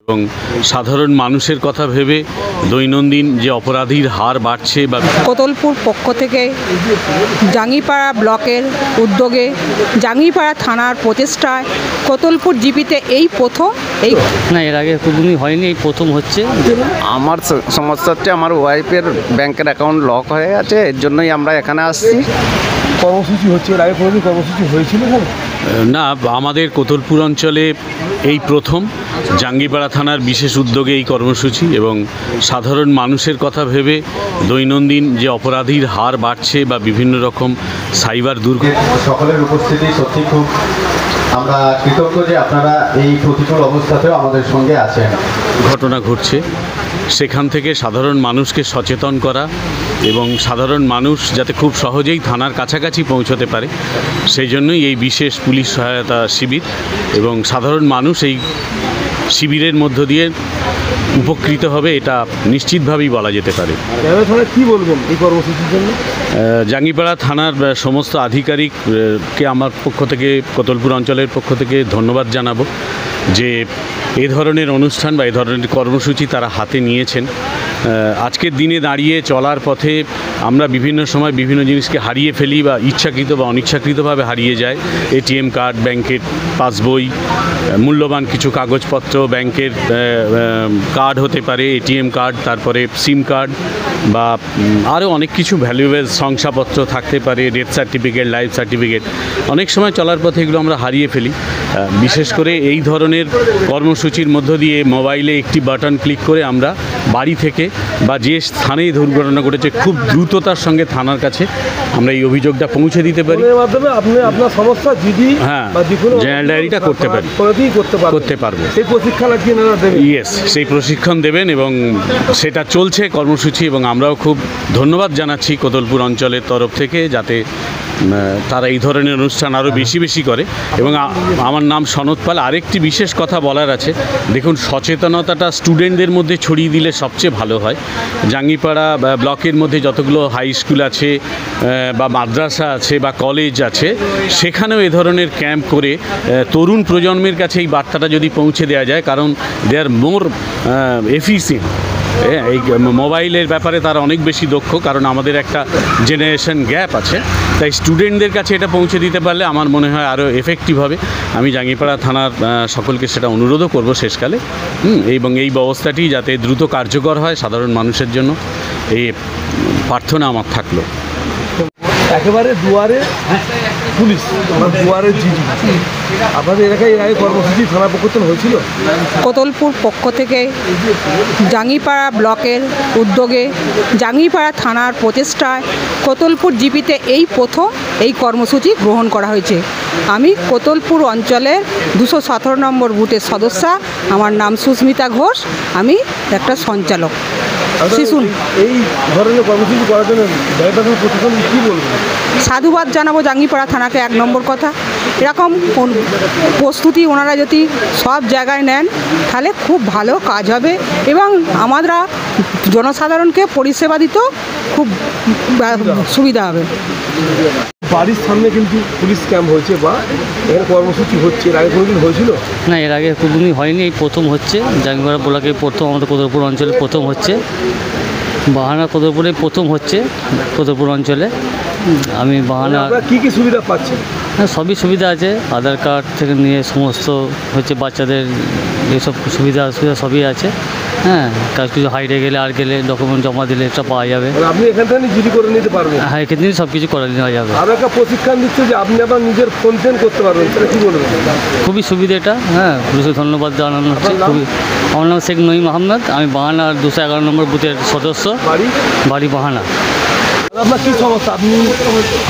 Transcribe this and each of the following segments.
এবং সাধারণ মানুষের কথা ভেবে দৈনন্দিন যে অপরাধীর হার বাড়ছে বা কোতলপুর পক্ষ থেকে জাঙ্গিপাড়া ব্লকের উদ্যোগে জাঙ্গিপাড়া থানার প্রচেষ্টায় কোতলপুর জিপিতে এই প্রথম না, এর আগে কোনোদিনই হয়নি, এই প্রথম হচ্ছে। আমার সমস্যা হচ্ছে আমার ওয়াইফের ব্যাংকের অ্যাকাউন্ট লক হয়ে গেছে, এর জন্যই আমরা এখানে আসছি। কর্মসূচি হচ্ছে, এর আগে কোনোদিন কর্মসূচি হয়েছিল না, আমাদের কোতলপুর অঞ্চলে এই প্রথম জাঙ্গিপাড়া থানার বিশেষ উদ্যোগে এই কর্মসূচি এবং সাধারণ মানুষের কথা ভেবে দৈনন্দিন যে অপরাধীর হার বাড়ছে বা বিভিন্ন রকম সাইবার দুর্ঘটনা। সকলের উপস্থিতি সত্যি খুব আমরা কৃতজ্ঞ যে আপনারা এই প্রতিকূল অবস্থাতেও আমাদের সঙ্গে আছেন। ঘটনা ঘটছে, সেখান থেকে সাধারণ মানুষকে সচেতন করা এবং সাধারণ মানুষ যাতে খুব সহজেই থানার কাছাকাছি পৌঁছতে পারে সেই জন্যই এই বিশেষ পুলিশ সহায়তা শিবির এবং সাধারণ মানুষ এই শিবিরের মধ্য দিয়ে উপকৃত হবে, এটা নিশ্চিতভাবেই বলা যেতে পারে। কি বলবেন এই কর্মসূচির জন্য? জাঙ্গিপাড়া থানার সমস্ত আধিকারিককে আমার পক্ষ থেকে, কোতলপুর অঞ্চলের পক্ষ থেকে ধন্যবাদ জানাবো যে এ ধরনের অনুষ্ঠান বা এ ধরনের কর্মসূচি তারা হাতে নিয়েছেন। আজকের দিনে দাঁড়িয়ে চলার পথে আমরা বিভিন্ন সময় বিভিন্ন জিনিসকে হারিয়ে ফেলি বা ইচ্ছাকৃত বা অনিচ্ছাকৃতভাবে হারিয়ে যায়। এটিএম কার্ড, ব্যাংকের পাসবই, মূল্যবান কিছু কাগজপত্র, ব্যাংকের কার্ড হতে পারে, এটিএম কার্ড, তারপরে সিম কার্ড বা আরও অনেক কিছু ভ্যালুয়েবল শংসাপত্র থাকতে পারে, ডেথ সার্টিফিকেট, লাইফ সার্টিফিকেট। অনেক সময় চলার পথে এগুলো আমরা হারিয়ে ফেলি। বিশেষ করে এই ধরনের কর্মসূচির মধ্য দিয়ে মোবাইলে একটি বাটন ক্লিক করে আমরা বাড়ি থেকে বা যে স্থানেই দুর্ঘটনা ঘটেছে খুব দ্রুততার সঙ্গে থানার কাছে আমরা এই অভিযোগটা পৌঁছে দিতে পারি। মাধ্যমে আপনি আপনার সমস্যা জিডি বা জেনারেল ডায়েরিটা করতে পারবো। সেই প্রশিক্ষণ ইয়েস, সেই প্রশিক্ষণ দেবেন এবং সেটা চলছে কর্মসূচি এবং আমরাও খুব ধন্যবাদ জানাচ্ছি কোতলপুর অঞ্চলের তরফ থেকে যাতে তারা এই ধরনের অনুষ্ঠান আরও বেশি বেশি করে। এবং আমার নাম সনৎ পাল। আরেকটি বিশেষ কথা বলার আছে, দেখুন সচেতনতাটা স্টুডেন্টদের মধ্যে ছড়িয়ে দিলে সবচেয়ে ভালো হয়। জাঙ্গিপাড়া ব্লকের মধ্যে যতগুলো হাই স্কুল আছে বা মাদ্রাসা আছে বা কলেজ আছে সেখানেও এ ধরনের ক্যাম্প করে তরুণ প্রজন্মের কাছে এই বার্তাটা যদি পৌঁছে দেওয়া যায়, কারণ দে আর মোর এফিসিয়েন্ট। এই মোবাইলের ব্যাপারে তারা অনেক বেশি দক্ষ, কারণ আমাদের একটা জেনারেশন গ্যাপ আছে। তাই স্টুডেন্টদের কাছে এটা পৌঁছে দিতে পারলে আমার মনে হয় আরও এফেক্টিভ হবে। আমি জাঙ্গিপাড়া থানার সকলকে সেটা অনুরোধও করব শেষকালে, এবং এই ব্যবস্থাটি যাতে দ্রুত কার্যকর হয় সাধারণ মানুষের জন্য, এই প্রার্থনা আমার থাকলো। একেবারে দুয়ারে পুলিশ, দুয়ারে জিডি, আপনাদের এলাকায় এর আগে কর্মসূচি থানা পক্ষ থেকে হয়েছিল? কোতলপুর পক্ষ থেকে জাঙ্গিপাড়া ব্লকের উদ্যোগে জাঙ্গিপাড়া থানার প্রচেষ্টায় কোতলপুর জিপিতে এই প্রথম এই কর্মসূচি গ্রহণ করা হয়েছে। আমি কোতলপুর অঞ্চলের 217 নম্বর বুথের সদস্যা। আমার নাম সুস্মিতা ঘোষ, আমি একটা সঞ্চালক। শিশুন এই ধরনের কর্মসূচি করার জন্য প্রশাসন কী বলবেন? সাধুবাদ জানাবো জাঙ্গিপাড়া থানাকে। এক নম্বর কথা, এরকম প্রস্তুতি ওনারা যদি সব জায়গায় নেন তাহলে খুব ভালো কাজ হবে এবং আমরা জনসাধারণকে পরিষেবা দিতেও খুব সুবিধা হবে। বাড়ির সামনে কিন্তু পুলিশ ক্যাম্প হয়েছে বা এখানে কর্মসূচি হচ্ছে, এর আগে কোনোদিন হয়েছিল? না, এর আগে কোনোদিনই হয়নি, এই প্রথম হচ্ছে। জাঙ্গিপাড়া ব্লকে প্রথম, আমাদের কোতলপুর অঞ্চলে প্রথম হচ্ছে। বাহানা কোতলপুরে প্রথম হচ্ছে কোতলপুর অঞ্চলে। আমি বাহানা কী সুবিধা পাচ্ছেন? হ্যাঁ, সবই সুবিধা আছে, আধার কার্ড থেকে নিয়ে সমস্ত হচ্ছে বাচ্চাদের এইসব সুবিধা সবই আছে। হ্যাঁ, কাজ কিছু হাইটে গেলে আর গেলে ডকুমেন্ট জমা দিলে এটা পাওয়া যাবে। আপনি এখান থেকে জিডি করে নিতে পারবেন? হ্যাঁ, এখান থেকে সব কিছু করে নেওয়া যাবে। আর একটা প্রশিক্ষণ দিচ্ছে যে আপনি আবার নিজের ফোন করতে পারবেন, সেটা কী বলবেন? খুবই সুবিধা এটা। হ্যাঁ, পুলিশকে ধন্যবাদ জানানো হচ্ছে। আমার নাম শেখ নঈম আহমেদ, আমি বাহানার 211 নম্বর বুথের সদস্য। বাড়ি বাহানা। আপনার কী সমস্যা? আপনি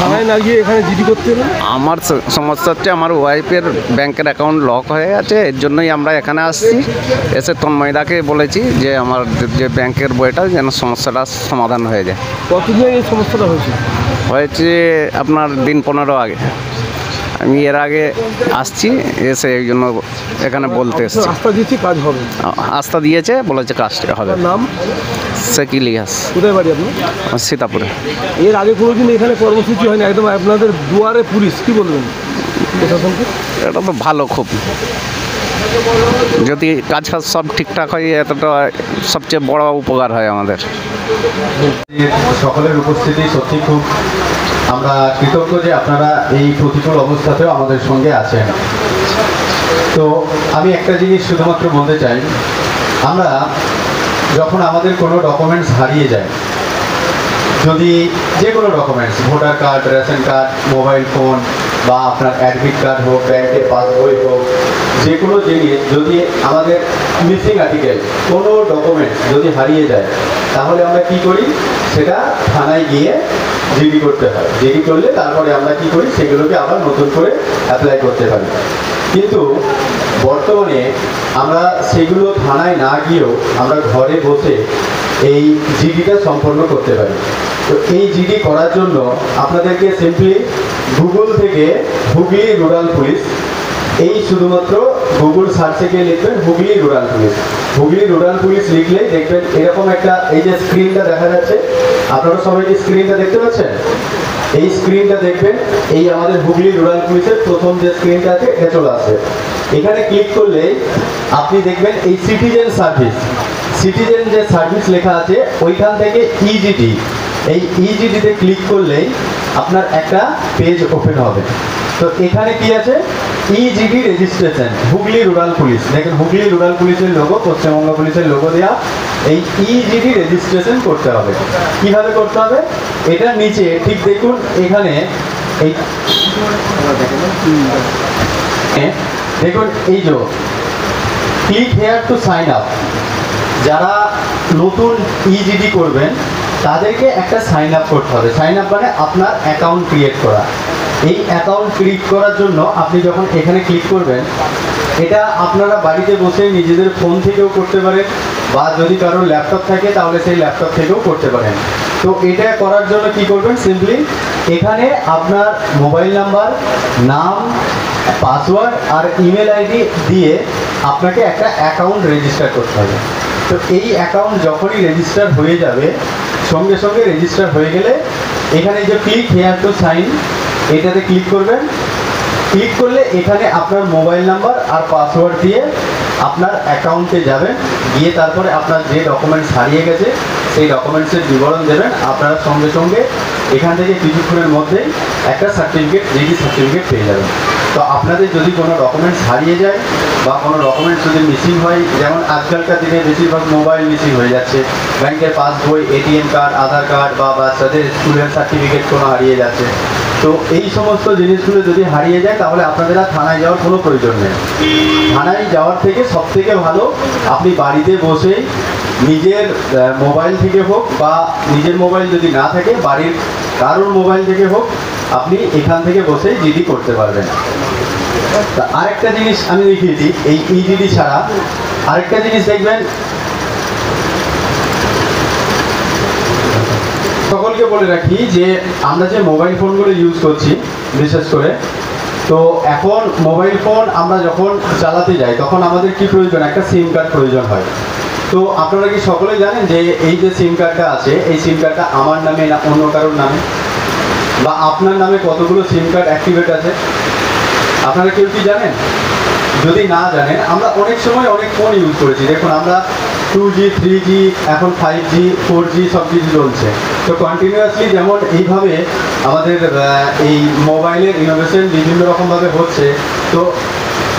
থানায় না গিয়ে এখানে জিডি করতে হবে? আমার সমস্যা হচ্ছে আমার ওয়াইফের ব্যাংকের অ্যাকাউন্ট লক হয়ে গেছে, এর জন্যই আমরা এখানে আসছি। এসে তন্ময়দাকে বলেছি যে আমার যে ব্যাংকের বইটা যেন সমস্যাটা সমাধান হয়ে যায়। কতদিন এই সমস্যাটা হয়েছে আপনার দিন 15 আগে। আমি এর আগে আসছি, এসে এই জন্য এখানে বলতে এসেছি। আস্থা দিয়েছি কাজ হবে, আস্থা দিয়েছে, বলেছে কাজটা হবে। নাম শেখ ইলিয়াস। কোথায় বাড়ি আপনার? সীতাপুরে। এর আগে কোনোদিন এখানে কর্মসূচি হয়নি, একদম আপনাদের দুয়ারে পুলিশ, কী বলবেন প্রশাসনকে? এটা তো ভালো খুব। যদি কাজ ফাজ সব ঠিকঠাক হয় এতটা সবচেয়ে বড় উপকার হয় আমাদের। সকলের উপস্থিতি সত্যি খুব আমরা কৃতজ্ঞ যে আপনারা এই প্রতিকূল অবস্থাতেও আমাদের সঙ্গে আছেন। তো আমি একটা জিনিস শুধুমাত্র বলতে চাই, আমরা যখন আমাদের কোনো ডকুমেন্টস হারিয়ে যায়, যদি যে কোনো documents, voter card, ration card, mobile phone বা আপনার অ্যাডমিট কার্ড হোক, ব্যাংকের পাসবই হোক, যে কোনো জিনিস যদি আমাদের মিসিং আর্টিকেল কোনো ডকুমেন্টস যদি হারিয়ে যায়, তাহলে আমরা কি করি, সেটা থানায় গিয়ে জিডি করতে হয়। জিডি করলে তারপরে আমরা কি করি, সেগুলোকে আবার নতুন করে অ্যাপ্লাই করতে পারি। কিন্তু বর্তমানে আমরা সেগুলো থানায় না গিয়েও আমরা ঘরে বসে এই জিডিটা সম্পন্ন করতে পারি। তো এই জিডি করার জন্য আপনাদেরকে সিম্পলি গুগল থেকে হুগলি রুরাল পুলিশ, এই শুধুমাত্র গুগল সার্চে গিয়ে লিখবেন Hooghly rural police. Hooghly rural police লিখলেই দেখবেন এরকম একটা, এই যে স্ক্রিনটা দেখা যাচ্ছে, আপনারা সবাই কি স্ক্রিনটা দেখতে পাচ্ছেন? এই স্ক্রিনটা দেখবেন, এই আমাদের হুগলি রুরাল পুলিশের প্রথম যে স্ক্রিনটা আছে এটা চলে আসবে। এখানে ক্লিক করলে আপনি দেখবেন এই সিটিজেন সার্ভিস, সিটিজেন যে সার্ভিস লেখা আছে ওইখান থেকে ইজিডি, এই ইজিডিতে ক্লিক করলেই আপনার একটা পেজ ওপেন হবে। তো এখানে কি আছে, ইজিডি রেজিস্ট্রেশন হুগলি রুরাল পুলিশ। দেখেন হুগলি রুরাল পুলিশের লোগো, পশ্চিমবঙ্গ পুলিশের লোগো দেওয়া। এই ইজিডি রেজিস্ট্রেশন করতে হবে। কিভাবে করতে হবে, এটার নিচে ঠিক দেখুন, এখানে এই দেখুন এই যে click here to sign up, যারা নতুন ইজিডি করবেন তাদেরকে একটা সাইন আপ করতে হবে। সাইন আপ মানে আপনার অ্যাকাউন্ট ক্রিয়েট করা। এই অ্যাকাউন্ট ক্রিয়েট করার জন্য আপনি যখন এখানে ক্লিক করবেন, এটা আপনারা বাড়িতে বসে নিজেদের ফোন থেকেও করতে পারেন, বা যদি কারোর ল্যাপটপ থাকে তাহলে সেই ল্যাপটপ থেকেও করতে পারেন। তো এটা করার জন্য কি করবেন, সিম্পলি এখানে আপনার মোবাইল নাম্বার, নাম, পাসওয়ার্ড আর ইমেল আইডি দিয়ে আপনাকে একটা অ্যাকাউন্ট রেজিস্টার করতে হবে। তো এই অ্যাকাউন্ট যখনই রেজিস্টার হয়ে যাবে, সঙ্গে সঙ্গে রেজিস্টার হয়ে গেলে এখানে যে ক্লিক হেয়ার টু সাইন, এটাতে ক্লিক করবেন। ক্লিক করলে এখানে আপনার মোবাইল নাম্বার আর পাসওয়ার্ড দিয়ে আপনার অ্যাকাউন্টে যাবেন, গিয়ে তারপরে আপনার যে ডকুমেন্টস হারিয়ে গেছে সেই ডকুমেন্টসের বিবরণ দেবেন। আপনারা সঙ্গে সঙ্গে এখান থেকে কিছুক্ষণের মধ্যেই একটা সার্টিফিকেট, জিডি সার্টিফিকেট পেয়ে যাবেন। তো আপনাদের যদি কোনো ডকুমেন্টস হারিয়ে যায় বা কোনো ডকুমেন্টস যদি মিসিং হয়, যেমন আজকালকার দিনে বেশিরভাগ মোবাইল মিসিং হয়ে যাচ্ছে, ব্যাংকের পাসবই, এটিএম কার্ড, আধার কার্ড বা বাচ্চাদের স্কুলের সার্টিফিকেট কোনো হারিয়ে যাচ্ছে, তো এই সমস্ত জিনিসগুলো যদি হারিয়ে যায় তাহলে আপনাদের আর থানায় যাওয়ার কোনো প্রয়োজন নেই। থানায় যাওয়ার থেকে সবথেকে ভালো আপনি বাড়িতে বসেই নিজের মোবাইল থেকে হোক, বা নিজের মোবাইল যদি না থাকে বাড়ির কারোর মোবাইল থেকে হোক, আপনি এখান থেকে বসেই জিডি করতে পারবেন। আরেকটা জিনিস আমি দেখিয়ে দিই, এই ইজিডি ছাড়া আরেকটা জিনিস দেখবেন, সকলকে বলে রাখি যে আমরা যে মোবাইল ফোনগুলো ইউজ করছি বিশেষ করে, তো এখন মোবাইল ফোন আমরা যখন চালাতে যাই তখন আমাদের কি প্রয়োজন, একটা সিম কার্ড প্রয়োজন হয়। তো আপনারা কি সকলে জানেন যে এই যে সিম কার্ডটা আছে, এই সিম কার্ডটা আমার নামে না অন্য কারোর নামে, বা আপনার নামে কতগুলো সিম কার্ড অ্যাক্টিভেট আছে আপনারা কেউ কি জানেন? যদি না জানেন, আমরা অনেক সময় অনেক ফোন ইউজ করেছি। দেখুন আমরা 2G, 3G, এখন 5G, 4G সব কিছু চলছে। তো কন্টিনিউয়াসলি যেমন এইভাবে আমাদের এই মোবাইলের ইনোভেশন বিভিন্ন রকমভাবে হচ্ছে। তো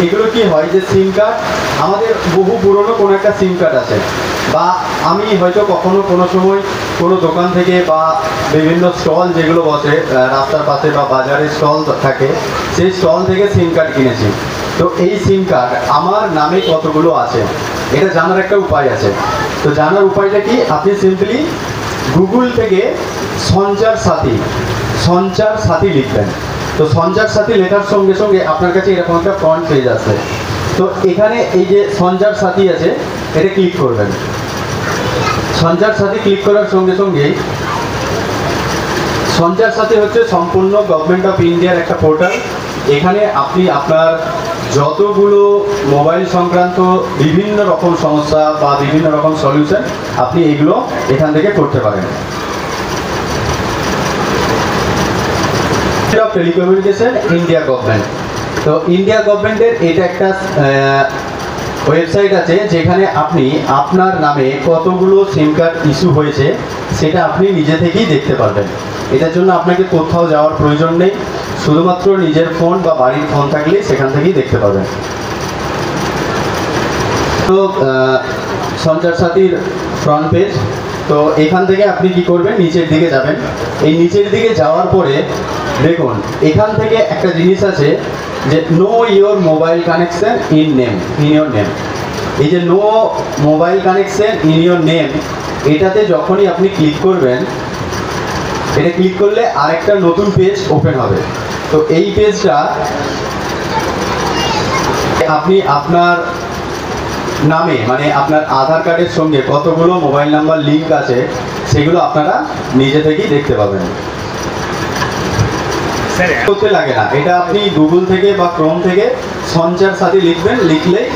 এগুলো কি হয় যে সিম কার্ড, আমাদের বহু পুরনো কোনো একটা সিম কার্ড আছে, বা আমি হয়তো কখনো কোনো সময় কোনো দোকান থেকে বা বিভিন্ন স্টল যেগুলো বসে রাস্তার পাশে বা বাজারে স্টল থাকে, সেই স্টল থেকে সিম কার্ড কিনেছি। তো এই সিম কার্ড আমার নামে কতগুলো আছে এটা জানার একটা উপায় আছে। তো জানার উপায়টা কি, আপনি সিম্পলি গুগল থেকে সঞ্চার সাথী লিখবেন। তো সঞ্চার সাথী লেখার সঙ্গে সঙ্গে আপনার কাছে এরকম একটা ফ্রন্ট পেজ আছে। তো এখানে এই যে সঞ্চার সাথী আছে এটা ক্লিক করবেন। সঞ্চার সাথী ক্লিক করার সঙ্গে সঙ্গেই, সঞ্চার সাথী হচ্ছে সম্পূর্ণ গভর্নমেন্ট অফ ইন্ডিয়ার একটা পোর্টাল। এখানে আপনি আপনার যতগুলো মোবাইল সংক্রান্ত বিভিন্ন রকম সমস্যা বা বিভিন্ন রকম সলিউশন আপনি এগুলো এখান থেকে করতে পারেন। টেলিকমিউনিকেশন ইন্ডিয়া গভর্নমেন্ট, তো ইন্ডিয়া গভর্নমেন্টের এটা একটা ওয়েবসাইট আছে যেখানে আপনি আপনার নামে কতগুলো সিম কার্ড ইস্যু হয়েছে সেটা আপনি নিজে থেকেই দেখতে পারবেন। এটার জন্য আপনাকে কোথাও যাওয়ার প্রয়োজন নেই, শুধুমাত্র নিজের ফোন বা বাড়ির ফোন থাকলে সেখান থেকেই দেখতে পাবেন। তো সঞ্চার সাথীর ফ্রন্ট পেজ, তো এখান থেকে আপনি কি করবেন, নিচের দিকে যাবেন। এই নিচের দিকে যাওয়ার পরে দেখুন এখান থেকে একটা জিনিস আছে যে know your mobile connection in your name. এই যে know mobile connection in your name, এটাতে যখনই আপনি ক্লিক করবেন, এটা ক্লিক করলে আরেকটা নতুন পেজ ওপেন হবে। তো এই পেজটা আপনি আপনার নামে মানে আপনার আধার কার্ডের সঙ্গে কতগুলো মোবাইল নাম্বার লিঙ্ক আছে সেগুলো আপনারা নিজে থেকেই দেখতে পাবেন। করতে লাগে না, এটা আপনি গুগল থেকে বা ক্রোম থেকে সঞ্চার সাথী লিখবেন, লিখলেই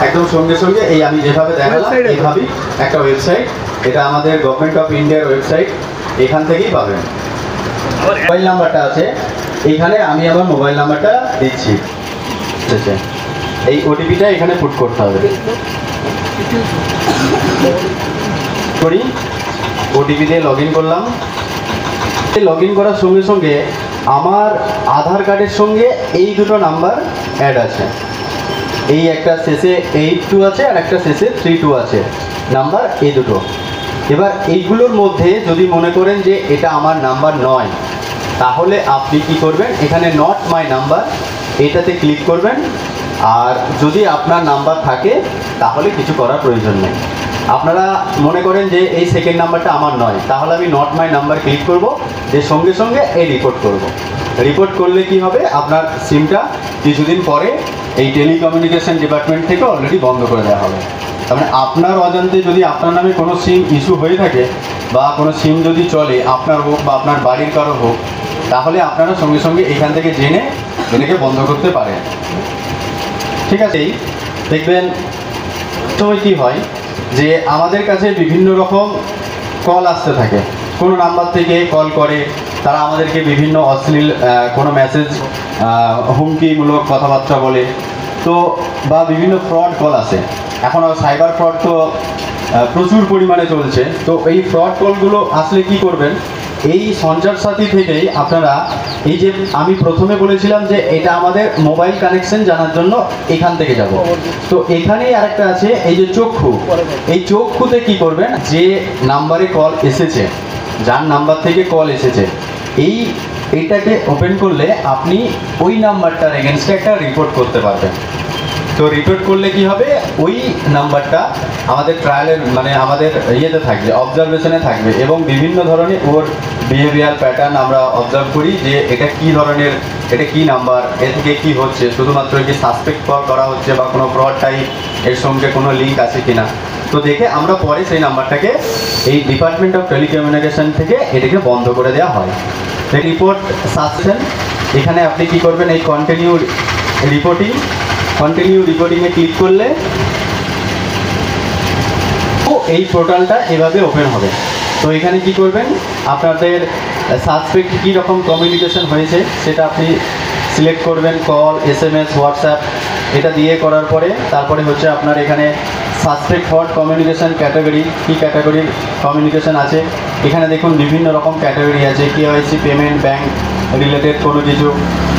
একদম সঙ্গে সঙ্গে এই আমি যেভাবে দেখালাম এইভাবেই একটা ওয়েবসাইট, এটা আমাদের গভর্নমেন্ট অফ ইন্ডিয়ার ওয়েবসাইট, এখান থেকেই পাবেন। মোবাইল নাম্বারটা আছে এখানে, আমি আমার মোবাইল নাম্বারটা দিচ্ছি, এই ওটিপিটা এখানে পুট করতে হবে। করি ওটিপি দিয়ে লগ ইন করলাম। লগ ইন করার সঙ্গে সঙ্গে আমার আধার কার্ডের সঙ্গে এই দুটো নাম্বার অ্যাড আছে, এই একটা শেষে 82 আছে আর একটা শেষে 32 আছে নাম্বার, এই দুটো। এবার এইগুলোর মধ্যে যদি মনে করেন যে এটা আমার নাম্বার নয়, তাহলে আপনি কি করবেন, এখানে নট মাই নাম্বার এটাতে ক্লিক করবেন। আর যদি আপনার নাম্বার থাকে তাহলে কিছু করার প্রয়োজন নেই। আপনারা মনে করেন যে এই সেকেন্ড নাম্বারটা আমার নয়, তাহলে আমি নট মাই নাম্বার ক্লিক করব, যে সঙ্গে সঙ্গে এই রিপোর্ট করব। রিপোর্ট করলে কি হবে, আপনার সিমটা কিছুদিন পরে এই টেলিকমিউনিকেশন ডিপার্টমেন্ট থেকে অলরেডি বন্ধ করে দেওয়া হবে। তার মানে আপনার অজান্তে যদি আপনার নামে কোনো সিম ইস্যু হয়ে থাকে বা কোনো সিম যদি চলে, আপনার হোক বা আপনার বাড়ির কারো হোক, তাহলে আপনারা সঙ্গে সঙ্গে এখান থেকে জেনে এটাকে বন্ধ করতে পারেন। ঠিক আছে, দেখবেন সময় কী হয় যে আমাদের কাছে বিভিন্ন রকম কল আসতে থাকে, কোনো নাম্বার থেকে কল করে, তারা আমাদেরকে বিভিন্ন অশ্লীল কোনো মেসেজ, হুমকিমূলক কথাবার্তা বলে, তো বা বিভিন্ন ফ্রড কল আসে। এখন সাইবার ফ্রড তো প্রচুর পরিমাণে চলছে। তো এই ফ্রড কলগুলো আসলে কি করবেন, এই সঞ্চার সাথী থেকেই আপনারা, এই যে আমি প্রথমে বলেছিলাম যে এটা আমাদের মোবাইল কানেকশন জানার জন্য এখান থেকে যাব, তো এখানেই আরেকটা আছে এই যে চক্ষু, এই চক্ষুতে কি করবেন, যে নাম্বারে কল এসেছে, যার নাম্বার থেকে কল এসেছে, এইটাকে ওপেন করলে আপনি ওই নাম্বারটার এগেনস্টে একটা রিপোর্ট করতে পারবেন। তো রিপোর্ট করলে কি হবে, ওই নাম্বারটা আমাদের ট্রায়ালের মানে আমাদের ইয়েতে থাকবে, অবজারভেশনে থাকবে, এবং বিভিন্ন ধরনের ওর বিহেভিয়ার প্যাটার্ন আমরা অবজার্ভ করি যে এটা কি ধরনের, এটা কি নাম্বার, এ থেকে কী হচ্ছে, শুধুমাত্র কি সাসপেক্ট কল করা হচ্ছে বা কোনো ফ্রড টাইপ এর সঙ্গে কোনো লিঙ্ক আছে কিনা, তো দেখে আমরা পরে সেই নাম্বারটাকে এই ডিপার্টমেন্ট অফ টেলিকমিউনিকেশন থেকে এটাকে বন্ধ করে দেওয়া হয়। রিপোর্ট সাসপেনশন, এখানে আপনি কি করবেন, এই কন্টিনিউ রিপোর্টিংয়ে ক্লিক করলে এই পোর্টালটা এভাবে ওপেন হবে। তো এখানে কি করবেন, আপনাদের সাসপেক্ট কী রকম কমিউনিকেশন হয়েছে সেটা আপনি সিলেক্ট করবেন, কল, SMS, হোয়াটসঅ্যাপ, এটা দিয়ে করার পরে তারপরে হচ্ছে আপনার এখানে সাসপেক্ট ফর কমিউনিকেশন ক্যাটাগরি, কী ক্যাটাগরির কমিউনিকেশন আছে, এখানে দেখুন বিভিন্ন রকম ক্যাটাগরি আছে, KYC, পেমেন্ট, ব্যাংক রিলেটেড কোনো কিছু,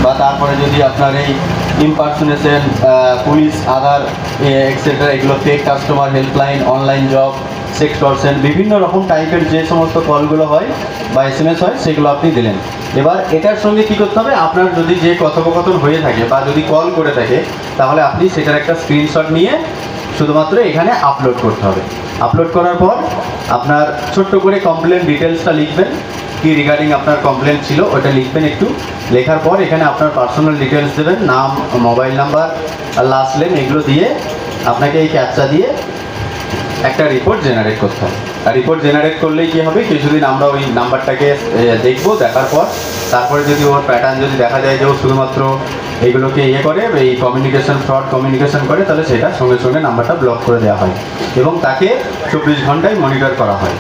বা তারপরে যদি আপনার এই ইমপার্সোনেশন, পুলিশ, আধার এক্সেট্রা, এগুলো fake customer helpline, online job, sextortion, বিভিন্ন রকম টাইপের যে সমস্ত কলগুলো হয় বা SMS হয় সেগুলো আপনি দিলেন। এবার এটার সঙ্গে কী করতে হবে, আপনার যদি যে কথোপকথন হয়ে থাকে বা যদি কল করে থাকে, তাহলে আপনি সেটার একটা স্ক্রিনশট নিয়ে শুধুমাত্র এখানে আপলোড করতে হবে। আপলোড করার পর আপনার ছোট্ট করে কমপ্লেন ডিটেলসটা লিখবেন, কি রিগার্ডিং আপনার কমপ্লেন ছিল ওটা লিখবেন একটু, লেখার পর এখানে আপনার পার্সোনাল ডিটেলস দেবেন, নাম, মোবাইল নাম্বার আর লাস্ট নেম, এগুলো দিয়ে আপনাকে এই ক্যাপচা দিয়ে একটা রিপোর্ট জেনারেট করতে হবে। আর রিপোর্ট জেনারেট করলেই কী হবে, কিছুদিন আমরা ওই নাম্বারটাকে দেখবো, দেখার পর তারপরে যদি ওর প্যাটার্ন যদি দেখা যায় যে ও শুধুমাত্র এইগুলোকে করে, এই কমিউনিকেশন ফ্রড কমিউনিকেশন করে, তাহলে সেটা সঙ্গে সঙ্গে নাম্বারটা ব্লক করে দেওয়া হয় এবং তাকে 24 ঘন্টায় মনিটর করা হয়।